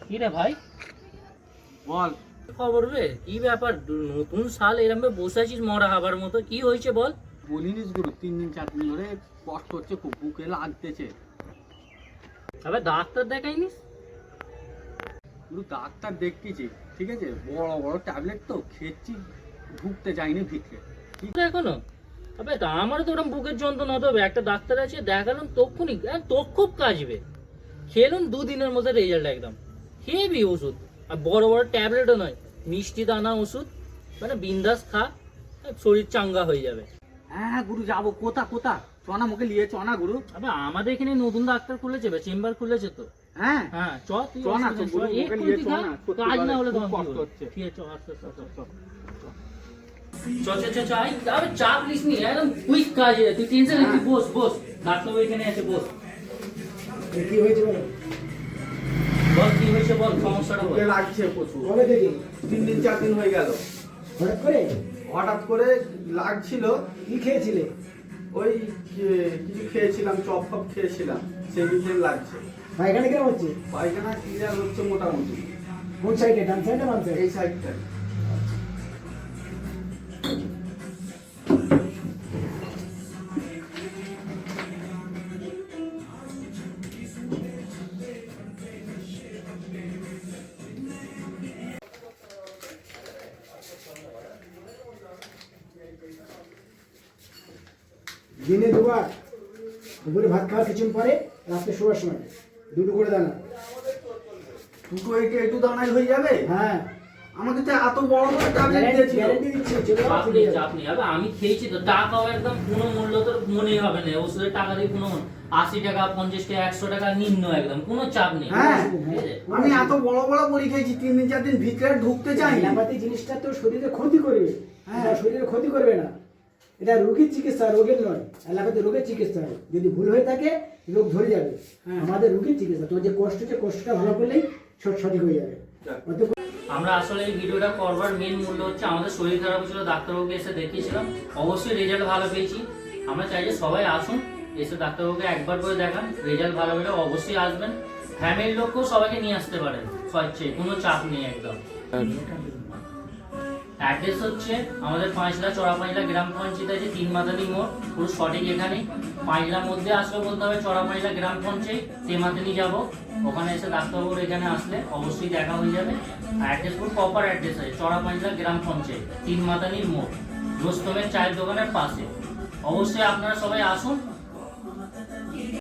কি রে ভাই বল। খবর রে, কি ব্যাপার? নতুন সাল এরম বসে আছিস মরা হাবার মতো, কি হয়েছে বল? বলিনিস গুরু, 3 দিন 4 দিন ধরে কষ্ট হচ্ছে, খুব বুকে লাগতেছে। আবার ডাক্তার দেখাইনিস? গুরু ডাক্তার দেখতেছি, ঠিক আছে, বড় বড় ট্যাবলেট তো খেয়েছি, ঢুকতে যায়নি ভিতরে। এখনো? আবে আমারও তো ওরকম বুকের যন্ত্রণা হতে হবে, একটা ডাক্তার আছে দেখালাম তক্ষুনি, তোর খুব কাজবে। খেলুন 2 দিনের মধ্যে রেজাল্ট একদম হেভি ওষুধ, আর বড় বড় ট্যাবলেটও নয়, মিষ্টি দানা ওষুধ, মানে বিন্দাস খা, শরীর চাঙ্গা হয়ে যাবে। হ্যাঁ গুরু, যাবো। কোথা কোথা? চনা মুখে নিয়ে চনা গুরু। আবে আমাদের এখানে নতুন ডাক্তার খুলেছে, চেম্বার খুলেছে তো। হ্যাঁ হ্যাঁ চ তুই চনা তো গুরু, মুখে নিয়ে চনা। কাজ না হলে তোমার কষ্ট হচ্ছে। ঠিক আছে, আস্তে আস্তে চ আই, আবে চাপ লিস নি, একদম কুইক কাজ, তুই টেনশন নিস, তুই বস বস, ডাক্তার এখানে আছে, বস। কি হয়েছে বলো? বল কি হয়েছে, বল সমস্যাটা বল। বুকে লাগছে প্রচুর। কবে থেকে? 3 দিন 4 দিন হয়ে গেল। হঠাৎ করে হঠাৎ করে লাগছিল। কি খেয়েছিলে? ওই কিছু খেয়েছিলাম, চপ ফপ খেয়েছিলাম, সেই বিষয়ে লাগছে। পায়খানা কেমন হচ্ছে? পায়খানা ক্লিয়ার হচ্ছে মোটামুটি। কোন সাইডে, ডান সাইডে বাম সাইডে? এই সাইডটা। দিনে দুবার, দুপুরে ভাত খাওয়ার কিছুক্ষণ পরে, রাত্রে শোয়ার সময় 2টো করে দানা। দুটো একটু দানায় হয়ে যাবে? হ্যাঁ, আমাকে তো এত বড় বড় ট্যাবলেট দিয়েছিল। গ্যারান্টি দিচ্ছি, চলে যাও, চাপ চলে নেই যাও। চাপ নেই, আবে আমি খেয়েছি তো, টাকাও একদম কোনো মূল্য তোর মনেই হবে না, ওষুধের টাকা দিয়ে কোনো 80 টাকা 50 টাকা 100 টাকা নিম্ন, একদম কোনো চাপ নেই। হ্যাঁ, ঠিক আছে? আমি এত বড় বড় বড়ি খেয়েছি, 3 দিন 4 দিন ভিতরে ঢুকতে চাই। অ্যালোপ্যাথি জিনিসটা তো শরীরে ক্ষতি করবে। হ্যাঁ। এটা শরীরে ক্ষতি করবে না, এটা রোগীর চিকিৎসা, রোগের নয়। অ্যালোপ্যাথি রোগের চিকিৎসা হয়, যদি ভুল হয়ে থাকে রোগ ধরে যাবে। হ্যাঁ। আমাদের রোগীর চিকিৎসা, তোমার যে কষ্ট, যে কষ্টটা ভালো করলেই সঠিক হয়ে যাবে। যাক। অতএব আমরা আসলে এই ভিডিওটা করবার মেন মূল্য হচ্ছে, আমাদের শরীর খারাপ ছিল, ডাক্তারবাবুকে এসে দেখিয়েছিলাম, অবশ্যই রেজাল্ট ভালো পেয়েছি। আমরা চাই যে সবাই আসুন, এসে ডাক্তারবাবুকে একবার করে দেখান, রেজাল্ট ভালো পেলে অবশ্যই আসবেন, ফ্যামিলির লোককেও সবাইকে নিয়ে আসতে পারেন স্বেচ্ছায়, কোনো চাপ নেই একদম। অ্যাড্রেস হচ্ছে আমাদের পাঁচলা চড়াপাঁচলা গ্রাম পঞ্চায়েত আছে, 3 মাতালি মোড়, পুরো সঠিক এখানে পাঁচলার মধ্যে আসলে বলতে হবে চড়াপাঁচলা গ্রাম পঞ্চায়েত, তেমাতালি যাব, ওখানে এসে ডাক্তারবাবুর এখানে আসলে অবশ্যই দেখা হয়ে যাবে। অ্যাড্রেস পুরো প্রপার অ্যাড্রেস আছে, চড়াপাঁচলা গ্রাম পঞ্চায়েত, 3 মাতালির মোড়, রোস্তমের চায়ের দোকানের পাশে। অবশ্যই আপনারা সবাই আসুন,